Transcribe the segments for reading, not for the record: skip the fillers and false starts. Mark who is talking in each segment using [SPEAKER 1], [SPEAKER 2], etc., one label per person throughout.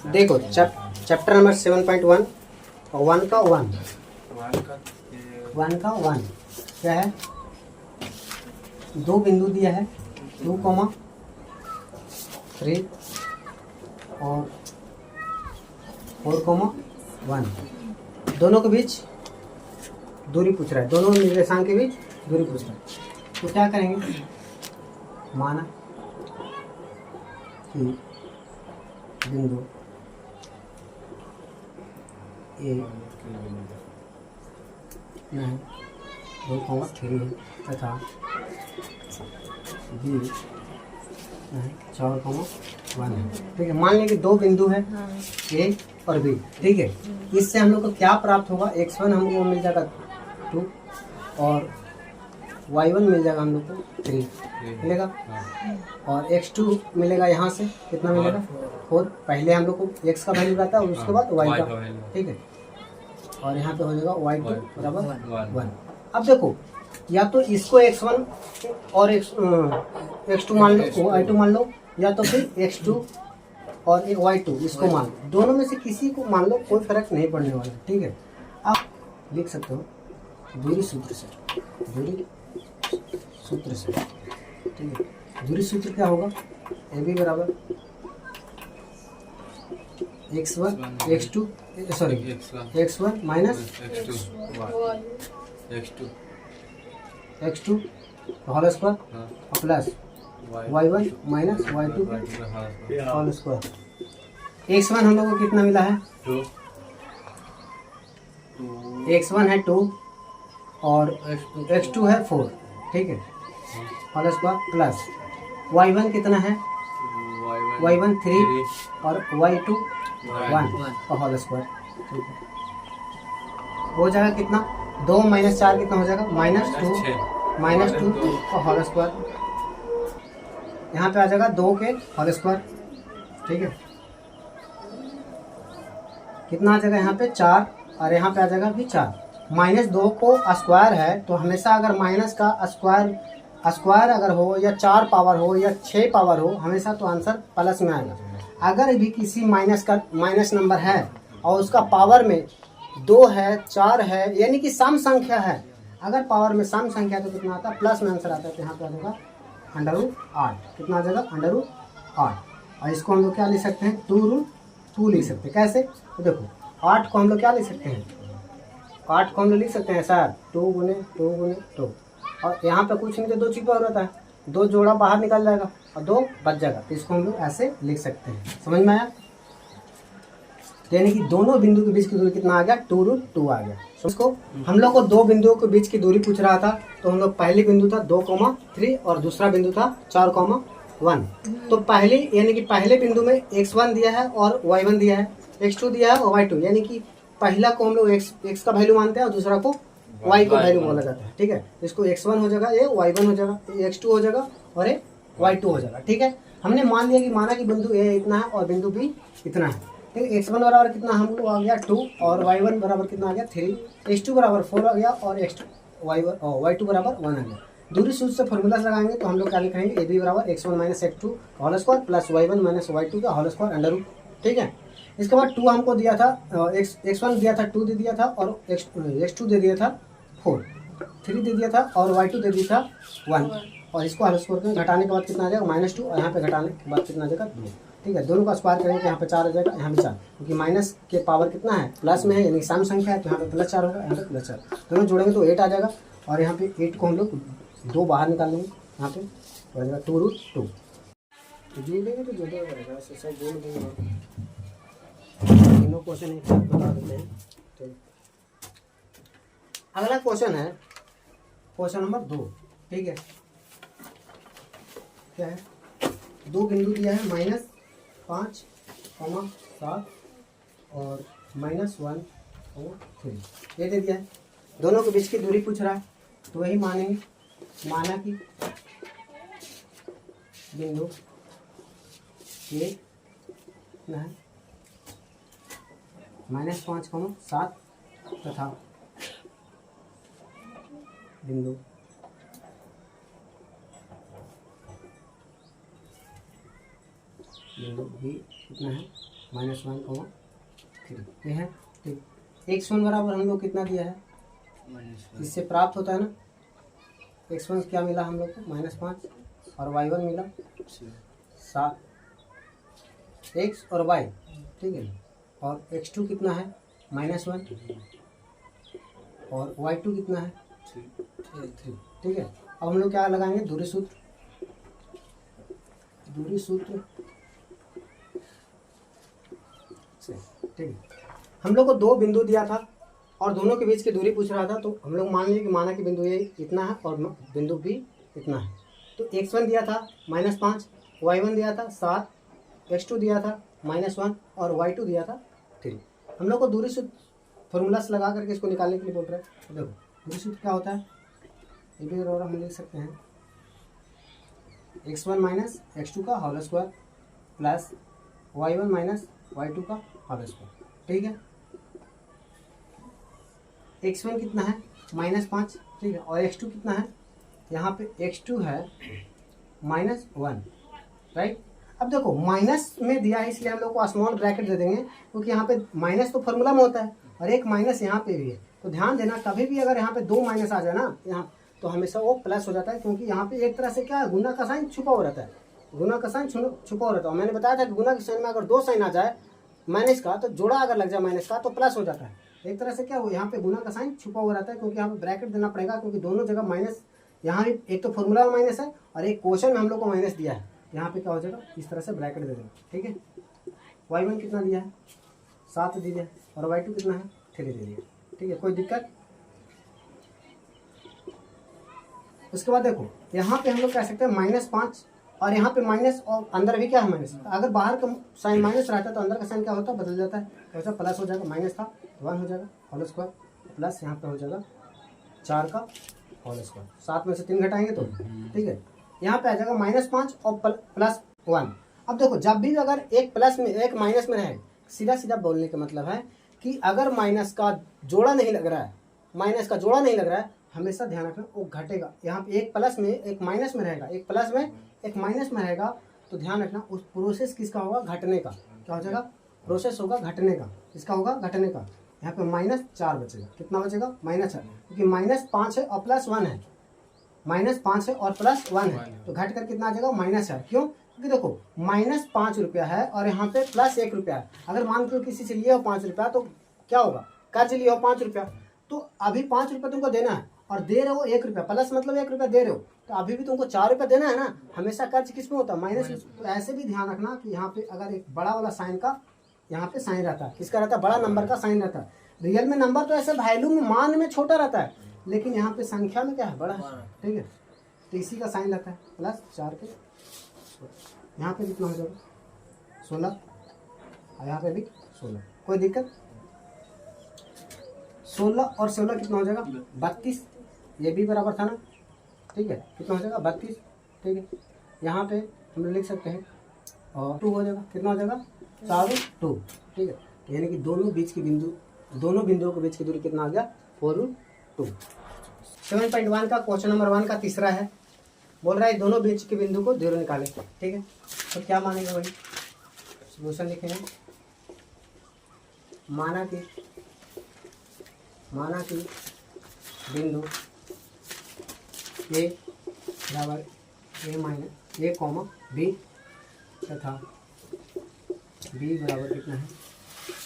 [SPEAKER 1] देखो chapter number 7.1 और 1 का 1 क्या है, दो बिंदु दिया है 2,3 और 4,1, दोनों के बीच दूरी पूछ रहा है, दोनों निर्देशांक के बीच दूरी पूछ रहा है। तो क्या करेंगे, माना कि बिंदु ए 2,3 है तथा बी 4,1 है। ठीक है, मान लें कि दो बिंदु है ए और बी। ठीक है, इससे हम लोग को क्या प्राप्त होगा, x1 हम लोग को मिल जाएगा 2 और y1 मिल जाएगा हम लोग को 3 मिलेगा, और x2 मिलेगा यहाँ से कितना मिलेगा 4। पहले हम लोग को x का वैल्यू रहता है और उसके बाद y का। ठीक है, और यहाँ पे हो जाएगा y2 बराबर 1। अब देखो, या तो इसको x1 और x2 मान लो, y2 मान लो, या तो फिर x2 और y2 इसको मान लो, दोनों में से किसी को मान लो, कोई फर्क नहीं पड़ने वाला। ठीक है, आप लिख सकते हो दूरी सूत्र से, ठीक है, दूरी सूत्र क्या होगा, ए बी बराबर x1 minus x2 whole square plus y1 minus y2 whole square. x1 हम लोग को कितना मिला है, x1 है 2 और x2 है 4। ठीक है, होल स्क्वायर प्लस y1 कितना है, y1 3 और y2 1 और होल स्क्वायर। ठीक है, हो जाएगा कितना, 2 माइनस 4 कितना हो जाएगा, -2 और होल स्क्वायर। यहाँ पे आ जाएगा 2 के होल स्क्वायर। ठीक है, कितना आ जाएगा यहाँ पे 4 और यहाँ पे आ जाएगा भी 4। -2 को स्क्वायर है तो हमेशा अगर माइनस का स्क्वायर अगर हो या 4 पावर हो या 6 पावर हो, हमेशा तो आंसर प्लस में आएगा। अगर भी किसी माइनस नंबर है और उसका पावर में 2 है 4 है, यानी कि सम संख्या है, अगर पावर में सम संख्या है तो कितना आता है, प्लस में आंसर आता है। तो यहाँ पे आ जाएगा √8। कितना आ जाएगा, √8। और इसको हम लोग क्या लिख सकते हैं, 2√2 लिख सकते हैं। कैसे, तो देखो 8 को हम लोग क्या लिख सकते हैं, 8 को हम लोग लिख सकते हैं सर 2 गुने 2 और यहाँ पे कुछ नहीं तो 2 छिपा रहता है, 2 जोड़ा बाहर निकल जाएगा और 2 बच जाएगा। तो इसको हम लोग ऐसे लिख सकते हैं। समझ में आया, यानी कि दोनों बिंदु के बीच की दूरी कितना आ गया, 2√2 आ गया। तो इसको हम लोग को दो बिंदुओं के बीच की दूरी पूछ रहा था, तो हम लोग पहली बिंदु था 2,3 और दूसरा बिंदु था 4,1। तो पहले यानी कि पहले बिंदु में x1 दिया है और y1 दिया है, x2 दिया है और y2, यानी कि पहला को हम लोग x का वैल्यू मानते हैं और दूसरा को y को वैल्यू बोला जाता है। ठीक है, इसको x1 हो जाएगा, ये y1 हो जाएगा, ये x2 हो जाएगा और ये y2 हो जाएगा। ठीक है, हमने मान लिया कि माना कि बिंदु a इतना है और बिंदु b इतना है। ठीक है, x1 बराबर कितना हम लोग आ गया 2 और y1 बराबर कितना आ गया 3, x2 बराबर 4 आ गया और y2 बराबर 1 आ गया। दूरी सूत्र से फॉर्मूला लगाएंगे तो हम लोग क्या लिखेंगे, ए बी बराबर x1 माइनस x2 का whole square plus y1 minus y2 का होल स्क्वायर अंडर रूट। ठीक है, इसके बाद 2 हमको दिया था, x1 दिया था 2 दे दिया था और x2 दे दिया था 4, 3 दे दिया था और y2 दे दिया था 1, और इसको होल स्क्वायर में घटाने के बाद कितना आ जाएगा -2 और यहाँ पे घटाने के बाद कितना आ जाएगा 2। ठीक है, दोनों का स्क्वायर करेंगे, यहाँ पे 4 आ जाएगा, यहाँ भी 4, क्योंकि माइनस के पावर कितना है, प्लस में है, यानी सम संख्या है, तो यहाँ पे +4 होगा, यहाँ पे +4, दोनों जोड़ेंगे तो 8 आ जाएगा। और यहाँ पे 8 को हम लोग 2 बाहर निकाल लेंगे, यहाँ पे हो जाएगा 2√2। जोड़ेंगे तो जोड़ेगा रहेगा, ऐसे सब जोड़ देंगे, तीनों क्वेश्चन एक साथ बता देते हैं। तो अगला क्वेश्चन है क्वेश्चन नंबर 2। ठीक है, क्या है, दो बिंदु दिया है -5, 7 और -1, 3 ये दे दिया है, दोनों के बीच की दूरी पूछ रहा है। तो वही मानेंगे, माना कि बिंदु ए है -5, 7 तथा बिंदु बिंदु बी कितना है -1,3 ये है। ठीक, x1 बराबर हम लोग कितना दिया है, इससे प्राप्त होता है ना, x1 क्या मिला हम लोग को -5 और y1 मिला 7 x और y, ठीक है। और x2 कितना है -1 और y2 कितना है 3, ठीक है। अब हम लोग क्या लगाएंगे, दूरी सूत्र से, ठीक है। हम लोग को दो बिंदु दिया था और दोनों के बीच की दूरी पूछ रहा था, तो हम लोग मान लिए कि माना कि बिंदु ए इतना है और बिंदु बी इतना है। तो x1 दिया था -5, y1 दिया था 7, x2 दिया था -1 और y2 दिया था 3। हम लोग को दूरी सूत्र फॉर्मूला से लगा करके इसको निकालने के लिए बोल रहे हैं। तो देखो दूरी सूत्र क्या होता है, ये भी और हम लिख सकते हैं x1 माइनस x2 का whole square plus y1 minus y2 का होल स्क्वायर, ठीक है। x1 कितना है -5, ठीक है, और x2 कितना है, यहाँ पे x2 है -1, राइट। अब देखो माइनस में दिया है इसलिए हम लोग को स्मॉल ब्रैकेट दे देंगे, क्योंकि यहाँ पे माइनस तो फॉर्मूला में होता है और एक माइनस यहाँ पे भी है। तो ध्यान देना कभी भी अगर यहाँ पे दो माइनस आ जाए ना यहाँ, तो हमेशा वो प्लस हो जाता है, क्योंकि यहाँ पे एक तरह से क्या है, गुना का साइन छुपा हुआ रहता है, गुना का साइन छुपा हुआ रहता है। मैंने बताया था कि गुना के साइन में अगर दो साइन आ जाए माइनस का, तो जोड़ा अगर लग जाए माइनस का तो प्लस हो जाता है। एक तरह से क्या हो, यहाँ पे गुना का साइन छुपा हुआ रहता है, क्योंकि यहाँ पे ब्रैकेट देना पड़ेगा, क्योंकि दोनों जगह माइनस, यहाँ भी एक तो फॉर्मूला में माइनस है और एक क्वेश्चन में हम लोग को माइनस दिया है। यहाँ पे क्या हो जाएगा, इस तरह से ब्रैकेट दे देंगे, ठीक है। y1 कितना दिया है 7 दे दिया और y2 कितना है 3 दे दिया, ठीक है, कोई दिक्कत। उसके बाद देखो यहाँ पे हम लोग कह सकते हैं -5 और यहाँ पे माइनस और अंदर भी क्या है माइनस। अगर बाहर का साइन माइनस रहता है तो अंदर का साइन क्या होता है, बदल जाता है, वैसा प्लस हो जाएगा, माइनस था 1 हो जाएगा होल स्क्वायर प्लस यहाँ पे हो जाएगा 4 का होल स्क्वायर, 7 में से 3 घटाएंगे तो, ठीक है। यहाँ पे आ जाएगा -5 और +1। अब देखो जब भी अगर एक प्लस में एक माइनस में रहे, सीधा सीधा बोलने का मतलब है कि अगर माइनस का जोड़ा नहीं लग रहा है, हमेशा ध्यान रखना वो घटेगा। यहाँ पे एक प्लस में एक माइनस में रहेगा, एक प्लस में एक माइनस में रहेगा, तो ध्यान रखना उस प्रोसेस किसका होगा, घटने का। क्या हो जाएगा, प्रोसेस होगा घटने का, किसका होगा, घटने का। यहाँ पे -4 बचेगा, कितना बचेगा -4, क्योंकि -5 है और +1 है, -5 है और +1 है, तो घट कर कितना आ जाएगा -4। क्यों, क्योंकि देखो -5 रुपया है और यहाँ पे +1 रुपया है। अगर मान लो किसी से लिए हो 5 रुपया, तो क्या होगा, कर्ज लिए हो 5 रुपया, तो अभी 5 रुपया तुमको देना है और दे रहे हो 1 रुपया, प्लस मतलब 1 रुपया दे रहे हो, तो अभी भी तुमको 4 रुपया देना है ना। हमेशा कर्ज किस में होता है, माइनस में। तो ऐसे भी ध्यान रखना कि यहाँ पे अगर एक बड़ा वाला साइन का यहाँ पे साइन रहता है, किसका रहता है, बड़ा नंबर का साइन रहता है। रियल में नंबर तो ऐसे वैल्यू में मान में छोटा रहता है, लेकिन यहाँ पे संख्या में क्या है, बड़ा है, ठीक है। तो इसी का साइन रहता है +4 के, यहाँ पे कितना हो जाएगा 16 और यहाँ पे भी 16, कोई दिक्कत। 16 और 16 कितना हो जाएगा 32, ये भी बराबर था ना, ठीक है, कितना हो जाएगा 32, ठीक है। यहाँ पे हम लोग लिख सकते हैं और 2 हो जाएगा, कितना हो जाएगा 4√2, ठीक है। यानी कि दोनों बिंदुओं के बीच की दूरी कितना आ गया 4√2। 7.1 का क्वेश्चन नंबर 1 का तीसरा है, बोल रहा है दोनों बीच के बिंदु को दूरी निकालें, ठीक है। तो क्या मानेंगे भाई, सोल्यूशन लिखेंगे, माना कि बिंदु A बराबर A, B तथा B बराबर कितना है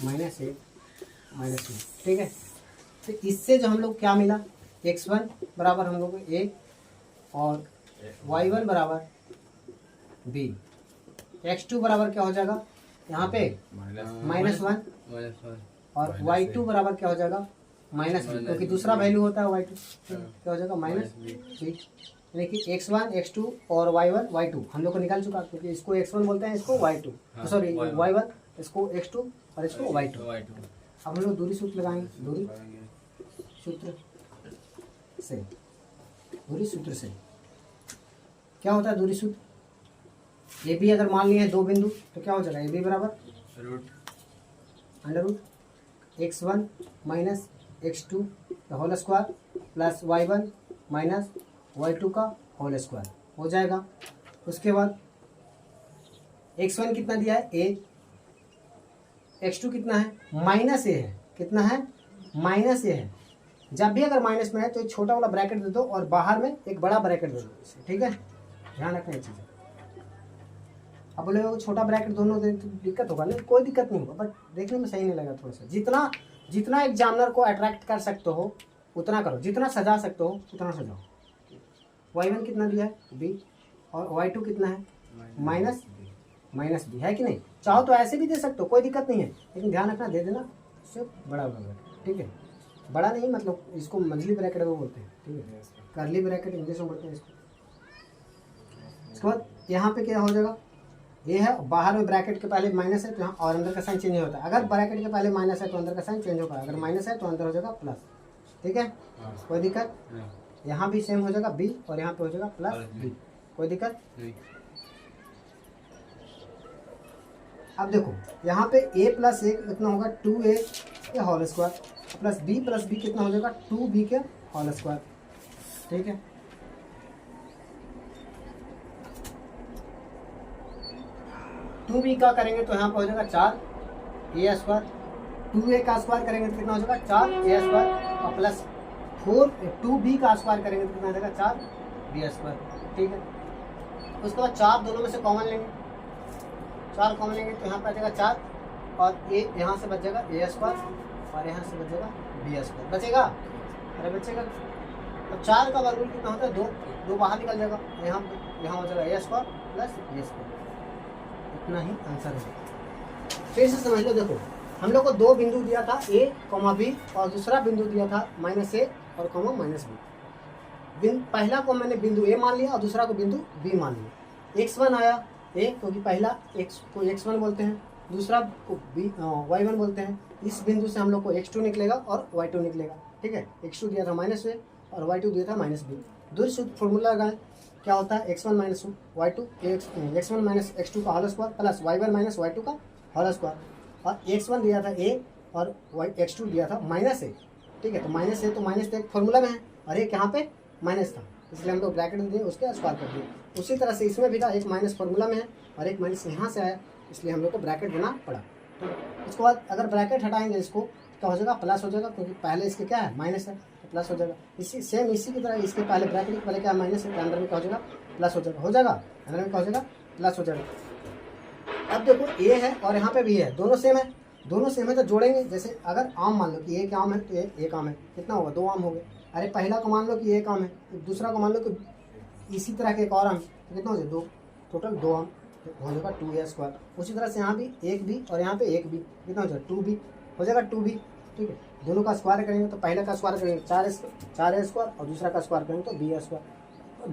[SPEAKER 1] -1, -1, ठीक है। तो इससे जो हम लोग क्या मिला, x1 बराबर हम लोग को A और y1 बराबर B, x2 बराबर क्या हो जाएगा यहाँ पे -1 और y2 बराबर क्या हो जाएगा -b, क्योंकि दूसरा वैल्यू होता है y2, क्या हो जाएगा -b। यानी कि x1 x2 और y1 y2 हम लोग को निकाल चुका, क्योंकि इसको x1 बोलते हैं, इसको y2, सॉरी y1, इसको x2 और इसको y2। अब हम लोग दूरी सूत्र लगाएंगे, दूरी सूत्र से क्या होता है, दूरी सूत्र ए बी अगर मान लिए दो बिंदु, तो क्या हो जाएगा ए बी बराबर √x1 माइनस x2 का whole square plus y1 minus y2 का होल स्क्वायर हो जाएगा। उसके बाद x1 कितना दिया है a, x2 कितना है माइनस ए है, कितना है माइनस ए है। जब भी अगर माइनस में है तो एक छोटा वाला ब्रैकेट दे दो और बाहर में एक बड़ा ब्रैकेट दे दो, ठीक है, ध्यान रखना ये चीज़। अब बोले वो छोटा ब्रैकेट दोनों दे तो दिक्कत होगा, नहीं कोई दिक्कत नहीं होगा, बट देखने में सही नहीं लगा थोड़ा सा। जितना जितना एग्जामिनर को अट्रैक्ट कर सकते हो उतना करो, जितना सजा सकते हो उतना सजाओ। y1 कितना दिया है b और y2 कितना है माइनस बी, है कि नहीं। चाहो तो ऐसे भी दे सकते हो, कोई दिक्कत नहीं है, लेकिन ध्यान रखना दे देना इससे बड़ा ब्रैकेट, ठीक है, बड़ा नहीं मतलब इसको मंझली ब्रैकेट वो बोलते हैं, ठीक है, करली ब्रैकेट इंग्लिश में बोलते हैं इसको। उसके बाद यहाँ पे क्या हो जाएगा, ये है बाहर में ब्रैकेट के पहले माइनस है तो यहाँ और अंदर का साइन चेंज नहीं होता। अगर ब्रैकेट के पहले माइनस है तो अंदर का साइन चेंज होगा, अगर माइनस है तो अंदर हो जाएगा प्लस, ठीक है, कोई दिक्कत। यहाँ भी सेम हो जाएगा बी और यहाँ पे हो जाएगा प्लस बी, कोई दिक्कत। अब देखो यहाँ पे a प्लस ए कितना होगा 2a के होल स्क्वायर प्लस b कितना हो जाएगा 2b के होल स्क्वायर, ठीक है। टू बी का करेंगे तो यहाँ पे हो जाएगा 4a स्क्वायर, 2a का स्क्वायर करेंगे तो कितना हो जाएगा 4a स्क्वायर और प्लस 2b का स्क्वायर करेंगे तो कितना हो जाएगा 4b स्क्वायर, ठीक है। उसके बाद 4 दोनों में से कॉमन लेंगे, 4 कॉमन लेंगे तो यहाँ पे आ जाएगा 4 और a यहाँ से बच जाएगा a स्क्वायर और यहाँ से बच जाएगा b स्क्वायर, बचेगा, अरे बचेगा। अब 4 का वर्गमूल कितना होता है 2 बाहर निकल जाएगा, यहाँ हो जाएगा a square plus b square, इतना ही आंसर है। फिर से समझ लो, देखो हम लोग को 2 बिंदु दिया था a, b और दूसरा बिंदु दिया था -a और -b। पहला को मैंने बिंदु a मान लिया और दूसरा को बिंदु b मान लिया। x1 आया a क्योंकि पहला x को x1 बोलते हैं, दूसरा को y1 बोलते हैं। इस बिंदु से हम लोग को x2 निकलेगा और y2 निकलेगा, ठीक है। x2 दिया था -a और y2 दिया था -b। दूर शुद्ध फॉर्मूला लगाएं, क्या होता है x1 minus y2 x1 minus x2 का whole square plus y1 minus y2 का होल स्क्वायर, और x1 दिया था a और x2 दिया था -a, ठीक है। तो -a तो माइनस एक फॉर्मूला में है और एक यहाँ पे माइनस था, इसलिए हम लोग ब्रैकेट दिए उसके स्क्वायर कर दिए। उसी तरह से इसमें भी था, एक माइनस फॉर्मूला में है और एक माइनस यहाँ से आया, इसलिए हम लोग को ब्रैकेट देना पड़ा। तो उसके बाद अगर ब्रैकेट हटाएंगे इसको क्या हो जाएगा प्लस हो जाएगा, क्योंकि पहले इसके क्या है माइनस है तो प्लस हो जाएगा। इसी की तरह इसके पहले ब्रैकेट के पहले क्या माइनस है तो अंदर में क्या हो जाएगा प्लस हो जाएगा, अंदर में क्या हो जाएगा प्लस हो जाएगा। अब देखो a है और यहाँ पे भी है, दोनों सेम है, तो जोड़ेंगे। जैसे अगर आम मान लो कि एक आम है तो एक आम है, कितना होगा 2 आम हो गए। अरे पहला को मान लो कि एक आम है, दूसरा को मान लो कि इसी तरह के एक और आम, तो कितना हो जाए 2, टोटल 2 आम हो जाएगा 2a स्क्वायर। उसी तरह से यहाँ भी एक b और यहाँ पे एक b, कितना हो जाएगा 2b हो जाएगा 2b, ठीक है। दोनों का स्क्वायर करेंगे तो पहले का स्क्वायर करेंगे 4a स्क्वायर और दूसरा का स्क्वायर करेंगे तो b स्क्वायर।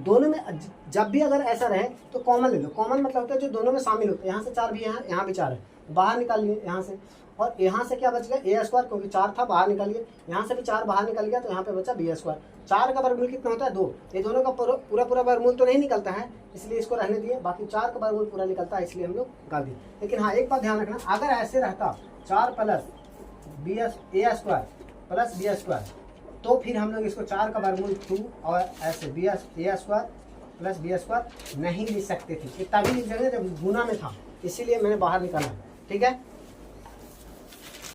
[SPEAKER 1] दोनों में जब भी अगर ऐसा रहे तो कॉमन ले लो। कॉमन मतलब होता है जो दोनों में शामिल होते हैं। यहाँ से 4 भी है, यहाँ भी 4 है, बाहर निकाल लिए यहाँ से, और यहाँ से क्या बच गया a स्क्वायर, क्योंकि 4 था बाहर निकाल लिए, यहाँ से भी 4 बाहर निकल गया तो यहाँ पे बचा b स्क्वायर। 4 का वर्गमूल कितना होता है 2, ये दोनों का पूरा वर्गमूल तो नहीं निकलता है, इसलिए इसको रहने दिए। बाकी 4 का वर्गमूल पूरा निकलता है, इसलिए हम लोग निकाल दिए। लेकिन हाँ एक बात ध्यान रखना, अगर ऐसे रहता 4 plus a square plus b square तो फिर हम लोग इसको 4 का वर्गमूल 2 और ऐसे a square plus b square नहीं लिख सकते थे, इतना भी लिख सकते जब गुना में था, इसीलिए मैंने बाहर निकाला, ठीक है।